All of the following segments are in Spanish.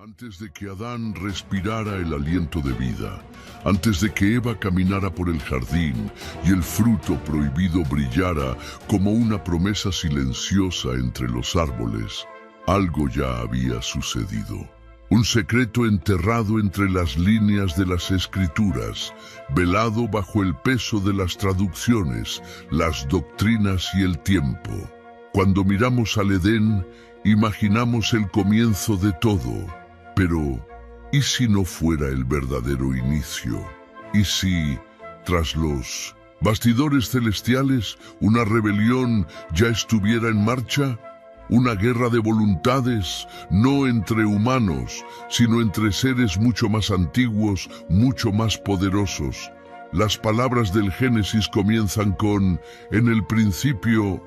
Antes de que Adán respirara el aliento de vida, antes de que Eva caminara por el jardín y el fruto prohibido brillara como una promesa silenciosa entre los árboles, algo ya había sucedido. Un secreto enterrado entre las líneas de las escrituras, velado bajo el peso de las traducciones, las doctrinas y el tiempo. Cuando miramos al Edén, imaginamos el comienzo de todo. Pero, ¿y si no fuera el verdadero inicio? ¿Y si, tras los bastidores celestiales, una rebelión ya estuviera en marcha? Una guerra de voluntades, no entre humanos, sino entre seres mucho más antiguos, mucho más poderosos. Las palabras del Génesis comienzan con «en el principio»,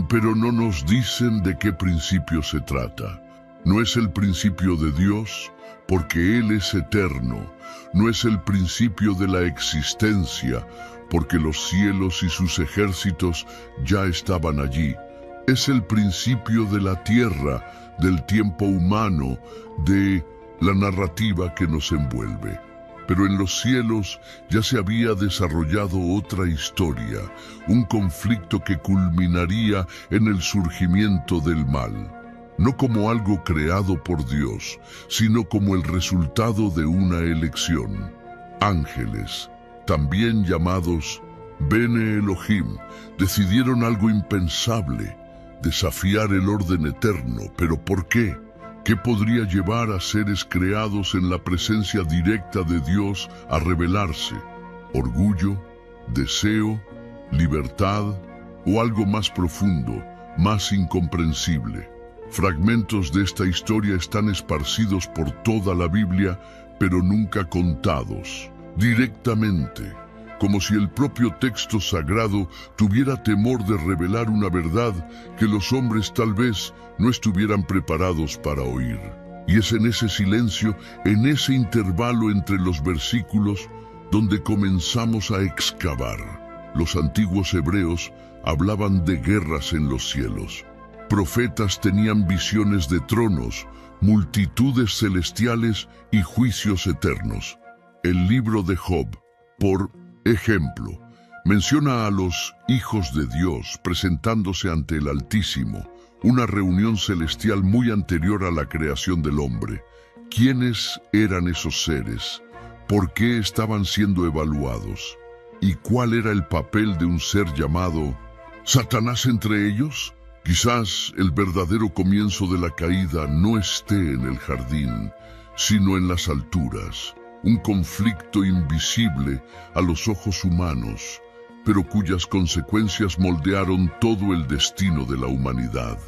pero no nos dicen de qué principio se trata. No es el principio de Dios, porque Él es eterno. No es el principio de la existencia, porque los cielos y sus ejércitos ya estaban allí. Es el principio de la tierra, del tiempo humano, de la narrativa que nos envuelve. Pero en los cielos ya se había desarrollado otra historia, un conflicto que culminaría en el surgimiento del mal. No como algo creado por Dios, sino como el resultado de una elección. Ángeles, también llamados Bene Elohim, decidieron algo impensable, desafiar el orden eterno. ¿Pero por qué? ¿Qué podría llevar a seres creados en la presencia directa de Dios a rebelarse? ¿Orgullo, deseo, libertad o algo más profundo, más incomprensible? Fragmentos de esta historia están esparcidos por toda la Biblia, pero nunca contados directamente, como si el propio texto sagrado tuviera temor de revelar una verdad que los hombres tal vez no estuvieran preparados para oír. Y es en ese silencio, en ese intervalo entre los versículos, donde comenzamos a excavar. Los antiguos hebreos hablaban de guerras en los cielos. Profetas tenían visiones de tronos, multitudes celestiales y juicios eternos. El libro de Job, por ejemplo, menciona a los hijos de Dios presentándose ante el Altísimo, una reunión celestial muy anterior a la creación del hombre. ¿Quiénes eran esos seres? ¿Por qué estaban siendo evaluados? ¿Y cuál era el papel de un ser llamado Satanás entre ellos? Quizás el verdadero comienzo de la caída no esté en el jardín, sino en las alturas. Un conflicto invisible a los ojos humanos, pero cuyas consecuencias moldearon todo el destino de la humanidad.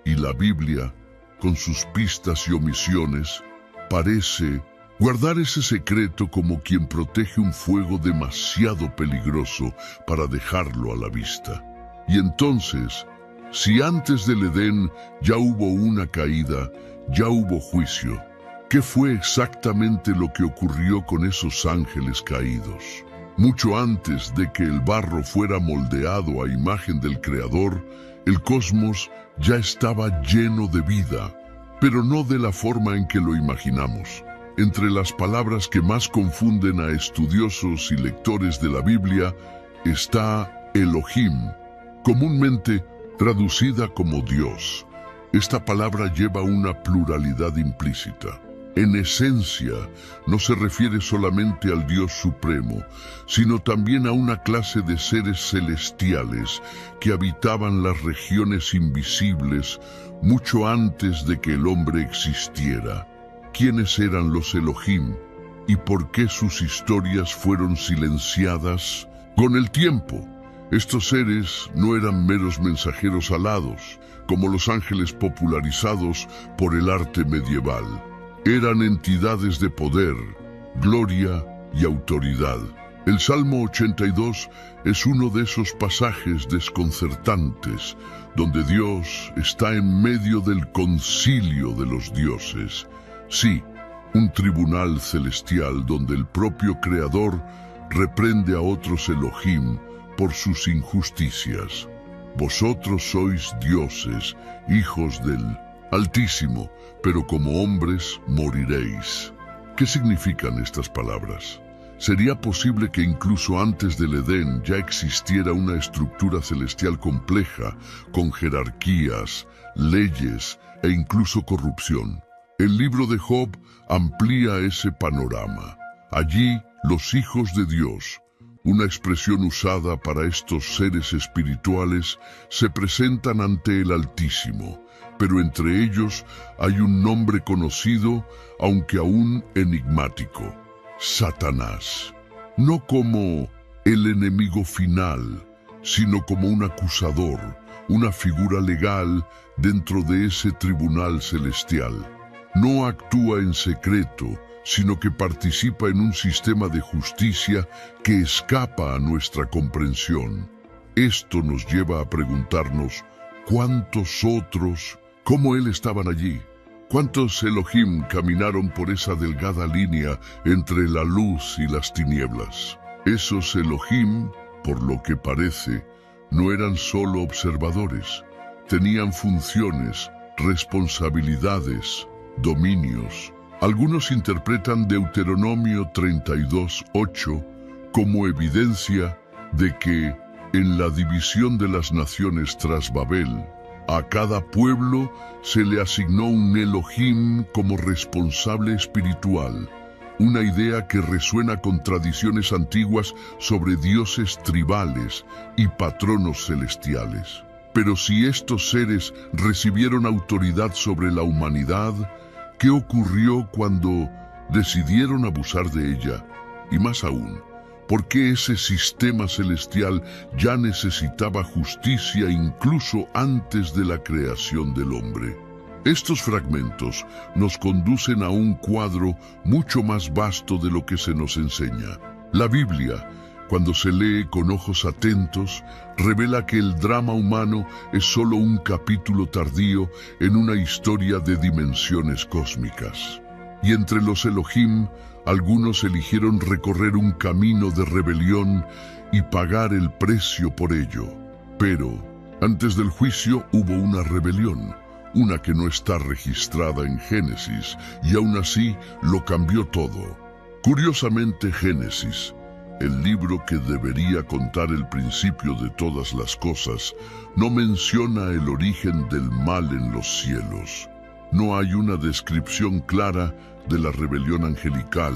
Y la Biblia, con sus pistas y omisiones, parece guardar ese secreto como quien protege un fuego demasiado peligroso para dejarlo a la vista. Y entonces, si antes del Edén ya hubo una caída, ya hubo juicio, ¿qué fue exactamente lo que ocurrió con esos ángeles caídos? Mucho antes de que el barro fuera moldeado a imagen del Creador, el cosmos ya estaba lleno de vida, pero no de la forma en que lo imaginamos. Entre las palabras que más confunden a estudiosos y lectores de la Biblia está Elohim, comúnmente traducida como Dios. Esta palabra lleva una pluralidad implícita. En esencia, no se refiere solamente al Dios Supremo, sino también a una clase de seres celestiales que habitaban las regiones invisibles mucho antes de que el hombre existiera. ¿Quiénes eran los Elohim y por qué sus historias fueron silenciadas? Con el tiempo, estos seres no eran meros mensajeros alados, como los ángeles popularizados por el arte medieval. Eran entidades de poder, gloria y autoridad. El Salmo 82 es uno de esos pasajes desconcertantes, donde Dios está en medio del concilio de los dioses. Sí, un tribunal celestial donde el propio Creador reprende a otros Elohim por sus injusticias. Vosotros sois dioses, hijos del Altísimo, pero como hombres moriréis. ¿Qué significan estas palabras? ¿Sería posible que incluso antes del Edén ya existiera una estructura celestial compleja, con jerarquías, leyes e incluso corrupción? El libro de Job amplía ese panorama. Allí, los hijos de Dios, una expresión usada para estos seres espirituales, se presentan ante el Altísimo, pero entre ellos hay un nombre conocido, aunque aún enigmático: Satanás. No como el enemigo final, sino como un acusador, una figura legal dentro de ese tribunal celestial. No actúa en secreto, sino que participa en un sistema de justicia que escapa a nuestra comprensión. Esto nos lleva a preguntarnos, ¿cuántos otros, como él, estaban allí? ¿Cuántos Elohim caminaron por esa delgada línea entre la luz y las tinieblas? Esos Elohim, por lo que parece, no eran solo observadores. Tenían funciones, responsabilidades, dominios. Algunos interpretan Deuteronomio 32:8 como evidencia de que, en la división de las naciones tras Babel, a cada pueblo se le asignó un Elohim como responsable espiritual, una idea que resuena con tradiciones antiguas sobre dioses tribales y patronos celestiales. Pero si estos seres recibieron autoridad sobre la humanidad, ¿qué ocurrió cuando decidieron abusar de ella? Y más aún, ¿por qué ese sistema celestial ya necesitaba justicia incluso antes de la creación del hombre? Estos fragmentos nos conducen a un cuadro mucho más vasto de lo que se nos enseña. La Biblia, cuando se lee con ojos atentos, revela que el drama humano es solo un capítulo tardío en una historia de dimensiones cósmicas. Y entre los Elohim, algunos eligieron recorrer un camino de rebelión y pagar el precio por ello. Pero, antes del juicio hubo una rebelión, una que no está registrada en Génesis, y aún así lo cambió todo. Curiosamente, Génesis, el libro que debería contar el principio de todas las cosas, no menciona el origen del mal en los cielos. No hay una descripción clara de la rebelión angelical,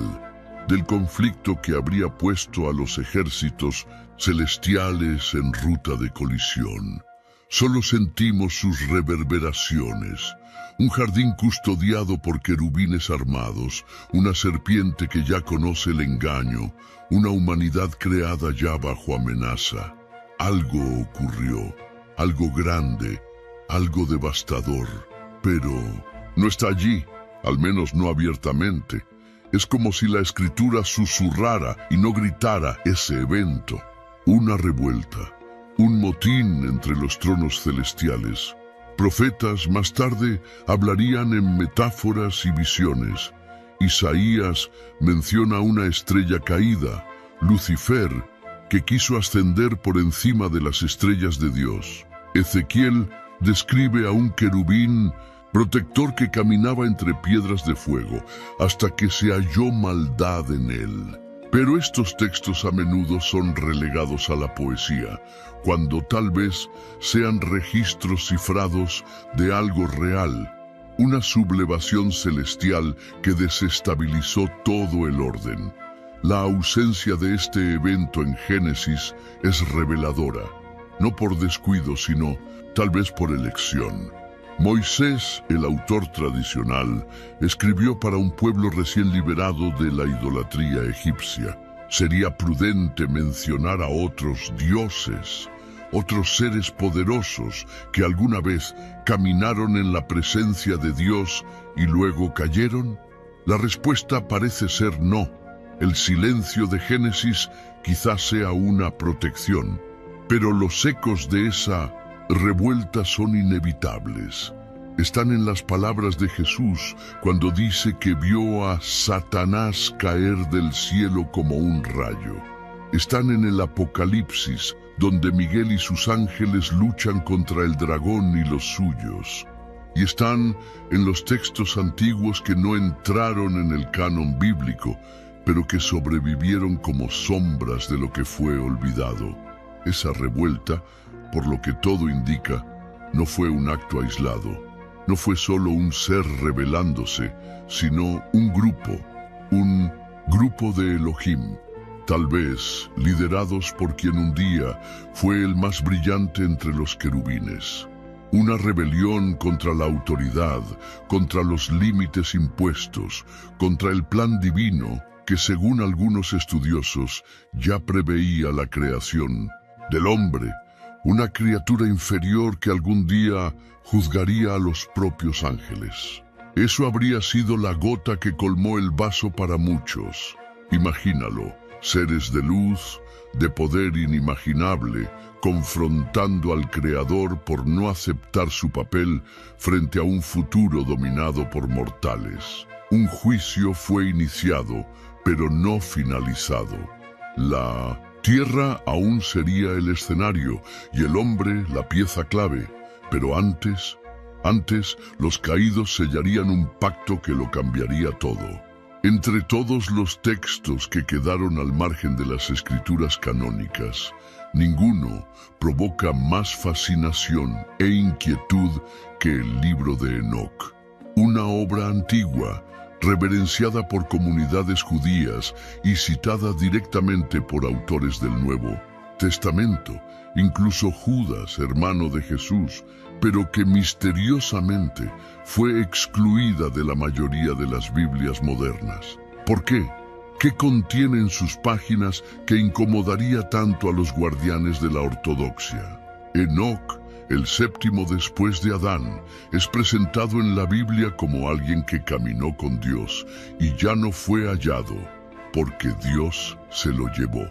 del conflicto que habría puesto a los ejércitos celestiales en ruta de colisión. Solo sentimos sus reverberaciones, un jardín custodiado por querubines armados, una serpiente que ya conoce el engaño, una humanidad creada ya bajo amenaza. Algo ocurrió, algo grande, algo devastador, pero no está allí, al menos no abiertamente. Es como si la Escritura susurrara y no gritara ese evento. Una revuelta, un motín entre los tronos celestiales. Profetas más tarde hablarían en metáforas y visiones. Isaías menciona una estrella caída, Lucifer, que quiso ascender por encima de las estrellas de Dios. Ezequiel describe a un querubín protector que caminaba entre piedras de fuego, hasta que se halló maldad en él. Pero estos textos a menudo son relegados a la poesía, cuando tal vez sean registros cifrados de algo real, una sublevación celestial que desestabilizó todo el orden. La ausencia de este evento en Génesis es reveladora, no por descuido, sino tal vez por elección. Moisés, el autor tradicional, escribió para un pueblo recién liberado de la idolatría egipcia. Sería prudente mencionar a otros dioses, otros seres poderosos que alguna vez caminaron en la presencia de Dios y luego cayeron. La respuesta parece ser no. El silencio de Génesis quizás sea una protección, pero los ecos de esa revueltas son inevitables. Están en las palabras de Jesús cuando dice que vio a Satanás caer del cielo como un rayo. Están en el Apocalipsis, donde Miguel y sus ángeles luchan contra el dragón y los suyos. y están en los textos antiguos que no entraron en el canon bíblico, pero que sobrevivieron como sombras de lo que fue olvidado. Esa revuelta, por lo que todo indica, no fue un acto aislado, no fue solo un ser rebelándose, sino un grupo de Elohim, tal vez liderados por quien un día fue el más brillante entre los querubines. Una rebelión contra la autoridad, contra los límites impuestos, contra el plan divino que, según algunos estudiosos, ya preveía la creación del hombre, una criatura inferior que algún día juzgaría a los propios ángeles. Eso habría sido la gota que colmó el vaso para muchos. Imagínalo, seres de luz, de poder inimaginable, confrontando al Creador por no aceptar su papel frente a un futuro dominado por mortales. Un juicio fue iniciado, pero no finalizado. La tierra aún sería el escenario y el hombre la pieza clave, pero antes los caídos sellarían un pacto que lo cambiaría todo. Entre todos los textos que quedaron al margen de las escrituras canónicas, ninguno provoca más fascinación e inquietud que el libro de Enoc, una obra antigua, reverenciada por comunidades judías y citada directamente por autores del Nuevo Testamento, incluso Judas, hermano de Jesús, pero que misteriosamente fue excluida de la mayoría de las Biblias modernas. ¿Por qué? ¿Qué contiene en sus páginas que incomodaría tanto a los guardianes de la ortodoxia? Enoc, el séptimo después de Adán, es presentado en la Biblia como alguien que caminó con Dios y ya no fue hallado, porque Dios se lo llevó.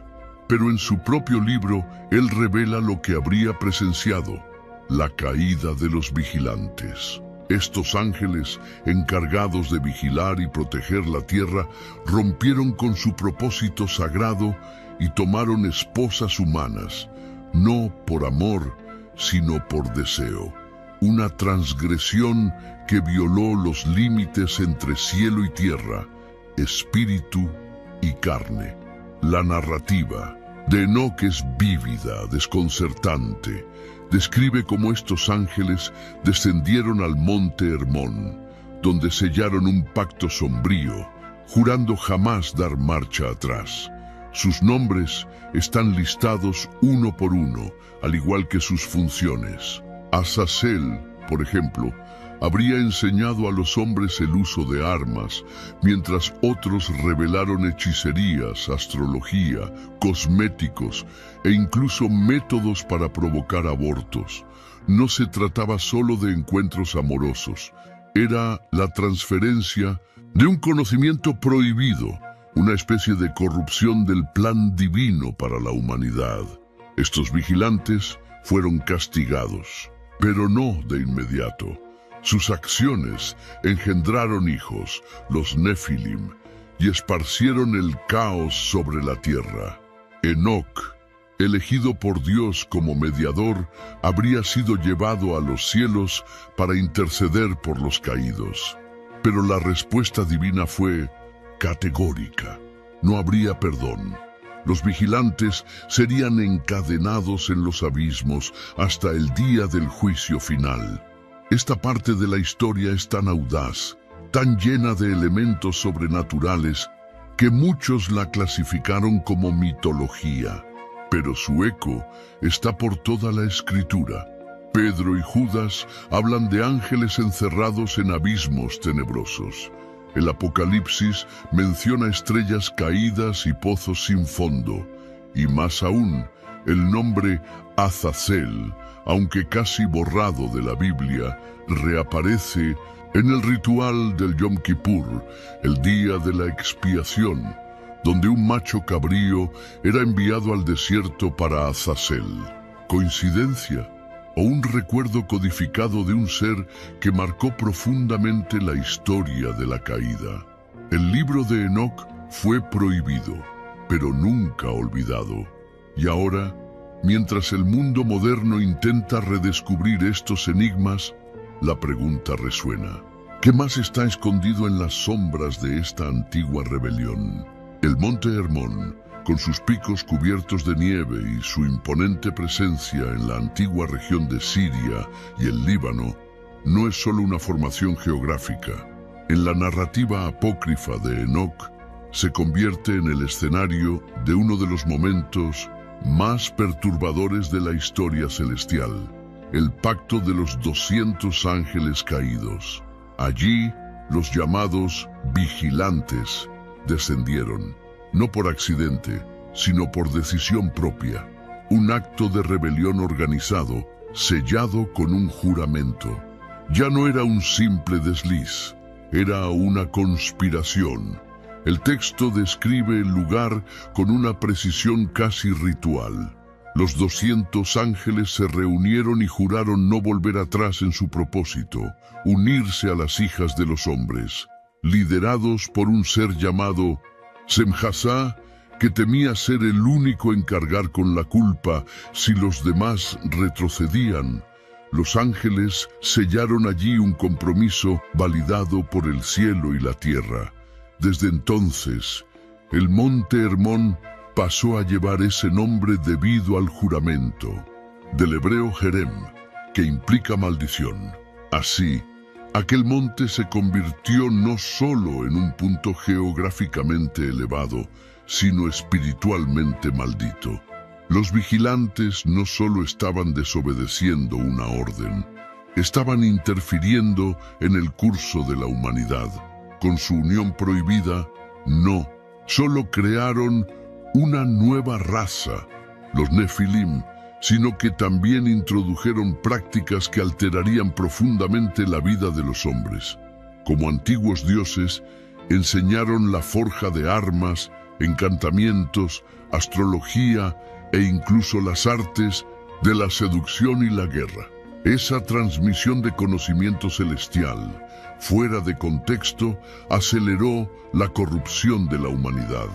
Pero en su propio libro, él revela lo que habría presenciado: la caída de los vigilantes. Estos ángeles, encargados de vigilar y proteger la tierra, rompieron con su propósito sagrado y tomaron esposas humanas, no por amor, sino por deseo. Una transgresión que violó los límites entre cielo y tierra, espíritu y carne. La narrativa de Enoc es vívida, desconcertante. Describe cómo estos ángeles descendieron al monte Hermón, donde sellaron un pacto sombrío, jurando jamás dar marcha atrás. Sus nombres están listados uno por uno, al igual que sus funciones. Azazel, por ejemplo, habría enseñado a los hombres el uso de armas, mientras otros revelaron hechicerías, astrología, cosméticos e incluso métodos para provocar abortos. No se trataba solo de encuentros amorosos, era la transferencia de un conocimiento prohibido, una especie de corrupción del plan divino para la humanidad. Estos vigilantes fueron castigados, pero no de inmediato. Sus acciones engendraron hijos, los Nefilim, y esparcieron el caos sobre la tierra. Enoc, elegido por Dios como mediador, habría sido llevado a los cielos para interceder por los caídos. Pero la respuesta divina fue categórica. No habría perdón. Los vigilantes serían encadenados en los abismos hasta el día del juicio final. Esta parte de la historia es tan audaz, tan llena de elementos sobrenaturales, que muchos la clasificaron como mitología, pero su eco está por toda la Escritura. Pedro y Judas hablan de ángeles encerrados en abismos tenebrosos. El Apocalipsis menciona estrellas caídas y pozos sin fondo, y más aún, el nombre Azazel, aunque casi borrado de la Biblia, reaparece en el ritual del Yom Kippur, el día de la expiación, donde un macho cabrío era enviado al desierto para Azazel. ¿Coincidencia? ¿O un recuerdo codificado de un ser que marcó profundamente la historia de la caída? El libro de Enoc fue prohibido, pero nunca olvidado. Y ahora, mientras el mundo moderno intenta redescubrir estos enigmas, la pregunta resuena. ¿Qué más está escondido en las sombras de esta antigua rebelión? El monte Hermón, con sus picos cubiertos de nieve y su imponente presencia en la antigua región de Siria y el Líbano, no es solo una formación geográfica. En la narrativa apócrifa de Enoc, se convierte en el escenario de uno de los momentos más perturbadores de la historia celestial, el pacto de los 200 ángeles caídos. Allí, los llamados vigilantes descendieron, no por accidente, sino por decisión propia, un acto de rebelión organizado, sellado con un juramento. Ya no era un simple desliz, era una conspiración. El texto describe el lugar con una precisión casi ritual. Los 200 ángeles se reunieron y juraron no volver atrás en su propósito, unirse a las hijas de los hombres, liderados por un ser llamado Semjasá, que temía ser el único en cargar con la culpa si los demás retrocedían. Los ángeles sellaron allí un compromiso validado por el cielo y la tierra. Desde entonces, el monte Hermón pasó a llevar ese nombre debido al juramento, del hebreo Jerem, que implica maldición. Así, aquel monte se convirtió no solo en un punto geográficamente elevado, sino espiritualmente maldito. Los vigilantes no solo estaban desobedeciendo una orden, estaban interfiriendo en el curso de la humanidad. Con su unión prohibida, no, solo crearon una nueva raza, los Nefilim, sino que también introdujeron prácticas que alterarían profundamente la vida de los hombres. Como antiguos dioses, enseñaron la forja de armas, encantamientos, astrología e incluso las artes de la seducción y la guerra. Esa transmisión de conocimiento celestial, fuera de contexto, aceleró la corrupción de la humanidad.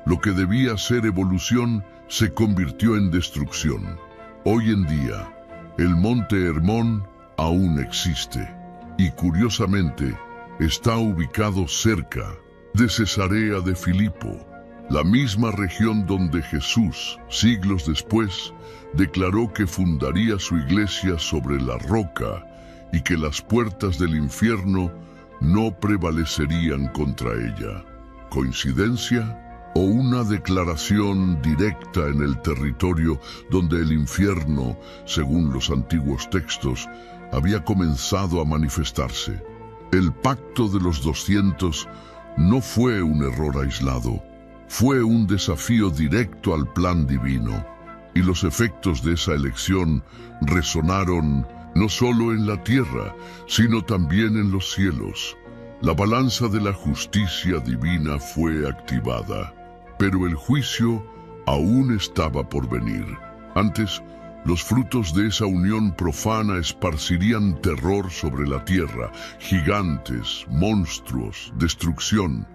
Lo que debía ser evolución se convirtió en destrucción. Hoy en día, el monte Hermón aún existe y, curiosamente, está ubicado cerca de Cesarea de Filipo, la misma región donde Jesús, siglos después, declaró que fundaría su iglesia sobre la roca y que las puertas del infierno no prevalecerían contra ella. ¿Coincidencia? ¿O una declaración directa en el territorio donde el infierno, según los antiguos textos, había comenzado a manifestarse? El pacto de los 200 no fue un error aislado, fue un desafío directo al plan divino, y los efectos de esa elección resonaron no solo en la tierra, sino también en los cielos. La balanza de la justicia divina fue activada, pero el juicio aún estaba por venir. Antes, los frutos de esa unión profana esparcirían terror sobre la tierra, gigantes, monstruos, destrucción.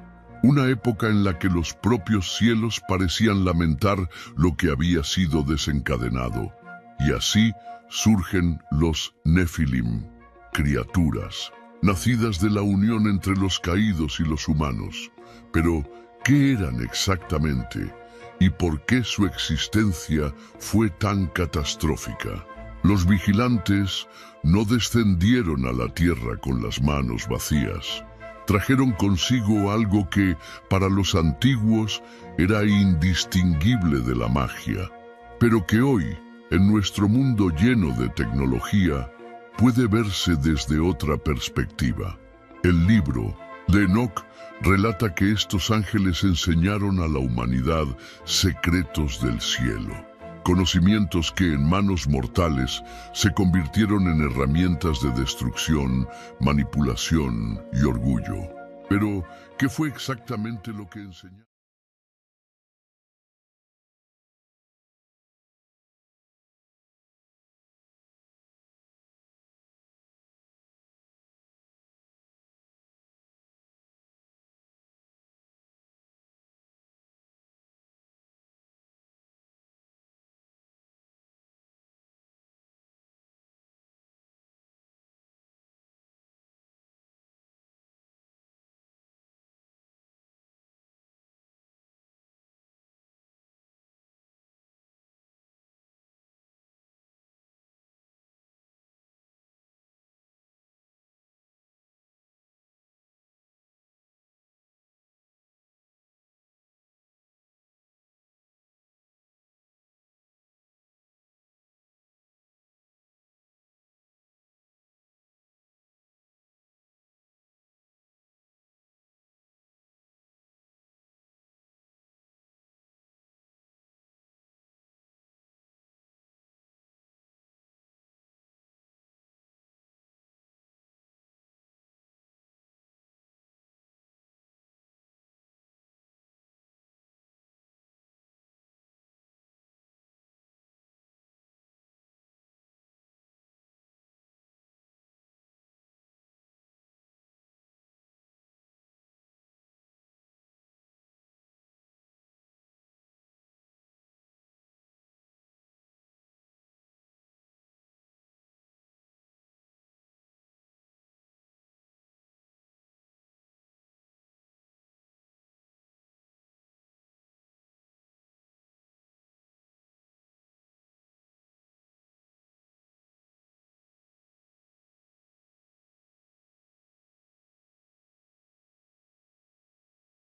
Una época en la que los propios cielos parecían lamentar lo que había sido desencadenado. Y así surgen los Nefilim, criaturas, nacidas de la unión entre los caídos y los humanos. Pero, ¿qué eran exactamente? ¿Y por qué su existencia fue tan catastrófica? Los vigilantes no descendieron a la tierra con las manos vacías. Trajeron consigo algo que, para los antiguos, era indistinguible de la magia, pero que hoy, en nuestro mundo lleno de tecnología, puede verse desde otra perspectiva. El libro de Enoc relata que estos ángeles enseñaron a la humanidad secretos del cielo, conocimientos que en manos mortales se convirtieron en herramientas de destrucción, manipulación y orgullo. Pero, ¿qué fue exactamente lo que enseñaron?